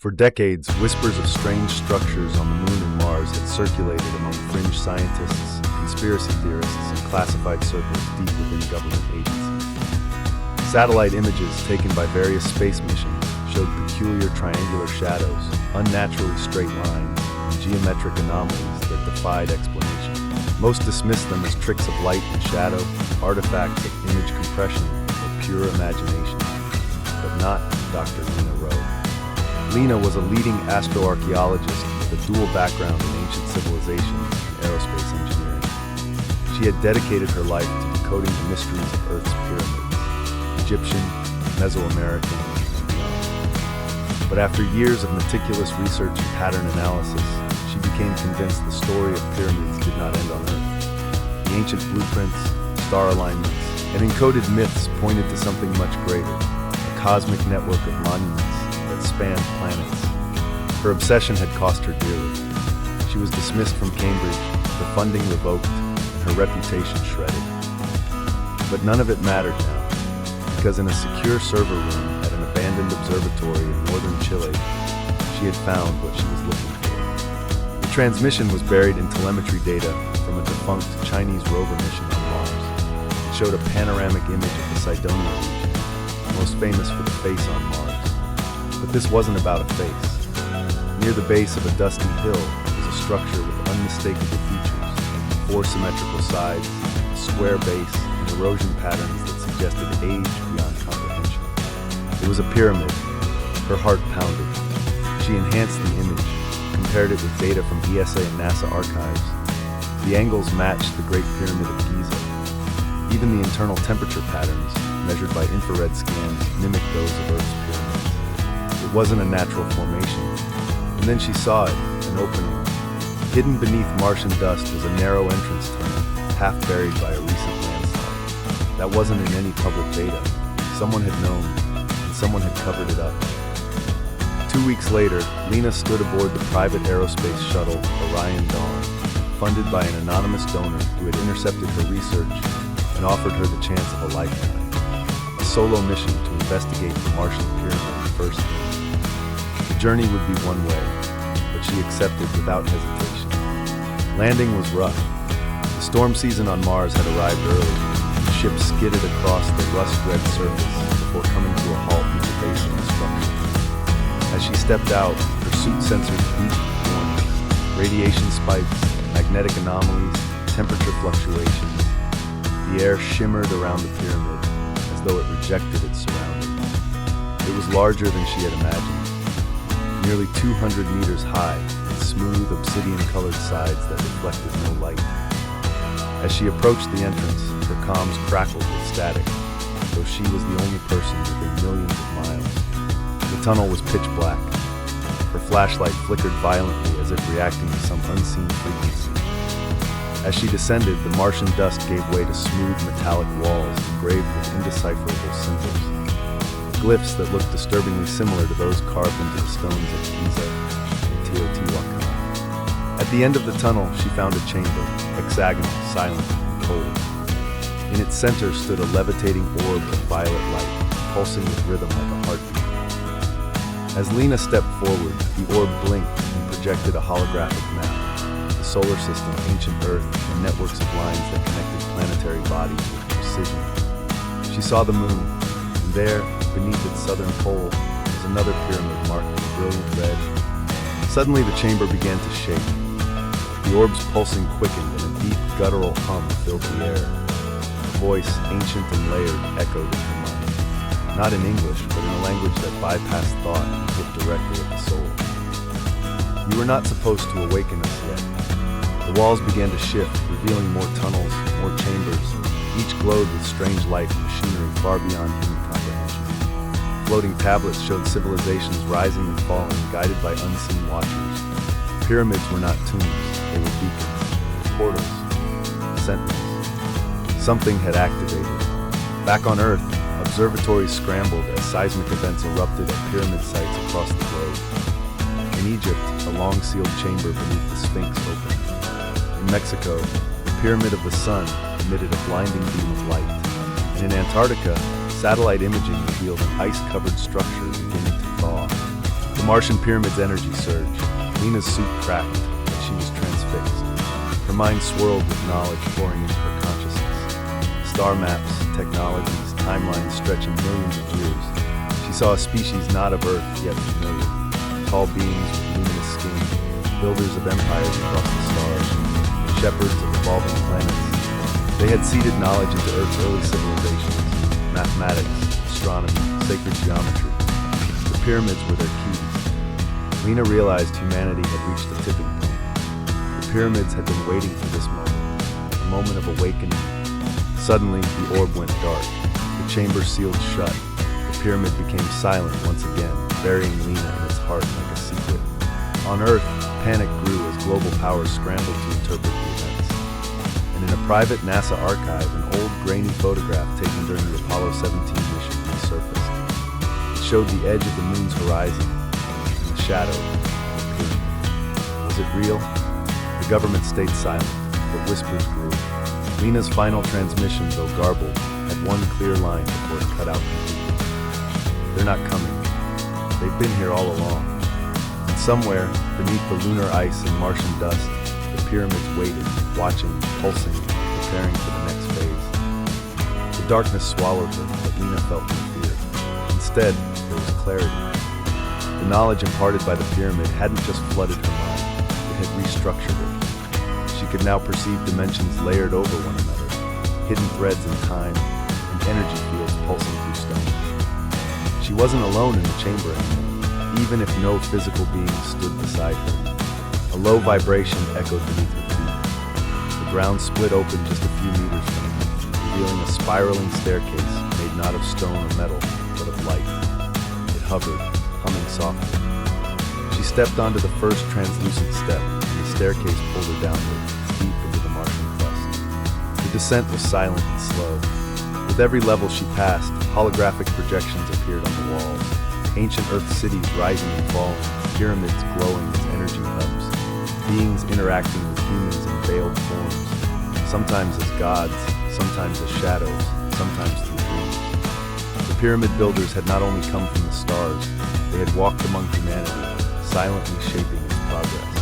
For decades, whispers of strange structures on the Moon and Mars had circulated among fringe scientists, conspiracy theorists, and classified circles deep within government agencies. Satellite images taken by various space missions showed peculiar triangular shadows, unnaturally straight lines, and geometric anomalies that defied explanation. Most dismissed them as tricks of light and shadow, artifacts of image compression, or pure imagination. But not Dr. Lena Rowe. Lena was a leading astroarchaeologist with a dual background in ancient civilizations and aerospace engineering. She had dedicated her life to decoding the mysteries of Earth's pyramids, Egyptian, Mesoamerican, and beyond. But after years of meticulous research and pattern analysis, she became convinced the story of pyramids did not end on Earth. The ancient blueprints, star alignments, and encoded myths pointed to something much greater, a cosmic network of monuments that spanned planets. Her obsession had cost her dearly. She was dismissed from Cambridge, her funding revoked, and her reputation shredded. But none of it mattered now, because in a secure server room at an abandoned observatory in northern Chile, she had found what she was looking for. The transmission was buried in telemetry data from a defunct Chinese rover mission on Mars. It showed a panoramic image of the Cydonia region, most famous for the face on Mars. But this wasn't about a face. Near the base of a dusty hill was a structure with unmistakable features, 4 symmetrical sides, a square base, and erosion patterns that suggested age beyond comprehension. It was a pyramid. Her heart pounded. She enhanced the image, compared it with data from ESA and NASA archives. The angles matched the Great Pyramid of Giza. Even the internal temperature patterns, measured by infrared scans, mimicked those of Earth's pyramids. It wasn't a natural formation. And then she saw it, an opening. Hidden beneath Martian dust was a narrow entrance tunnel, half buried by a recent landslide. That wasn't in any public data. Someone had known, and someone had covered it up. 2 weeks later, Lena stood aboard the private aerospace shuttle Orion Dawn, funded by an anonymous donor who had intercepted her research and offered her the chance of a lifetime. A solo mission to investigate the Martian pyramid firsthand. The journey would be one way, but she accepted without hesitation. Landing was rough. The storm season on Mars had arrived early. The ship skidded across the rust-red surface before coming to a halt near the base of the structure. As she stepped out, her suit sensors beeped warnings. Radiation spikes, magnetic anomalies, temperature fluctuations. The air shimmered around the pyramid as though it rejected its surroundings. It was larger than she had imagined. Nearly 200 meters high, and smooth obsidian-colored sides that reflected no light. As she approached the entrance, her comms crackled with static, though she was the only person within millions of miles. The tunnel was pitch black. Her flashlight flickered violently as if reacting to some unseen frequency. As she descended, the Martian dust gave way to smooth metallic walls engraved with indecipherable symbols. Glyphs that looked disturbingly similar to those carved into the stones of Giza and Teotihuacan. At the end of the tunnel, she found a chamber, hexagonal, silent, and cold. In its center stood a levitating orb of violet light, pulsing with rhythm like a heartbeat. As Lena stepped forward, the orb blinked and projected a holographic map, the solar system, ancient Earth, and networks of lines that connected planetary bodies with precision. She saw the moon, and there, beneath its southern pole, was another pyramid marked in brilliant red. Suddenly the chamber began to shake. The orb's pulsing quickened and a deep guttural hum filled the air. A voice, ancient and layered, echoed in her mind. Not in English, but in a language that bypassed thought and hit directly at the soul. You are not supposed to awaken us yet. The walls began to shift, revealing more tunnels, more chambers. Each glowed with strange life and machinery far beyond human comprehension. Floating tablets showed civilizations rising and falling, guided by unseen watchers. Pyramids were not tombs, they were beacons, portals, sentinels. Something had activated. Back on Earth, observatories scrambled as seismic events erupted at pyramid sites across the globe. In Egypt, a long-sealed chamber beneath the Sphinx opened. In Mexico, the Pyramid of the Sun emitted a blinding beam of light. And in Antarctica, satellite imaging revealed an ice-covered structure beginning to thaw. The Martian pyramid's energy surged. Lena's suit cracked, and she was transfixed. Her mind swirled with knowledge pouring into her consciousness. Star maps, technologies, timelines stretching millions of years. She saw a species not of Earth, yet familiar. Tall beings with luminous skin, builders of empires across the stars, shepherds of evolving planets. They had seeded knowledge into Earth's early civilizations, mathematics, astronomy, sacred geometry. The pyramids were their keys. Lena realized humanity had reached a tipping point. The pyramids had been waiting for this moment, a moment of awakening. Suddenly, the orb went dark. The chamber sealed shut. The pyramid became silent once again, burying Lena in its heart like a secret. On Earth, panic grew as global powers scrambled to interpret the events. And in a private NASA archive, an old grainy photograph taken during the Apollo 17 mission resurfaced. It showed the edge of the moon's horizon and the shadow of the pyramid. Was it real? The government stayed silent, but whispers grew. Lena's final transmission, though garbled, had one clear line before it cut out completely. They're not coming. They've been here all along. And somewhere, beneath the lunar ice and Martian dust, the pyramids waited, watching, pulsing, preparing for the next phase. The darkness swallowed her, but Lena felt no fear. Instead, there was clarity. The knowledge imparted by the pyramid hadn't just flooded her mind, it had restructured it. She could now perceive dimensions layered over one another, hidden threads in time, and energy fields pulsing through stone. She wasn't alone in the chamber anymore, even if no physical being stood beside her. A low vibration echoed beneath her feet. The ground split open just a few meters from her, revealing a spiraling staircase made not of stone or metal, but of light. It hovered, humming softly. She stepped onto the first translucent step, and the staircase pulled her downward, deep into the Martian crust. The descent was silent and slow. With every level she passed, holographic projections appeared on the walls. Ancient Earth cities rising and falling, pyramids glowing as energy hubs, beings interacting with humans in veiled forms, sometimes as gods, sometimes as shadows, sometimes through dreams. The pyramid builders had not only come from the stars, they had walked among humanity, silently shaping its progress.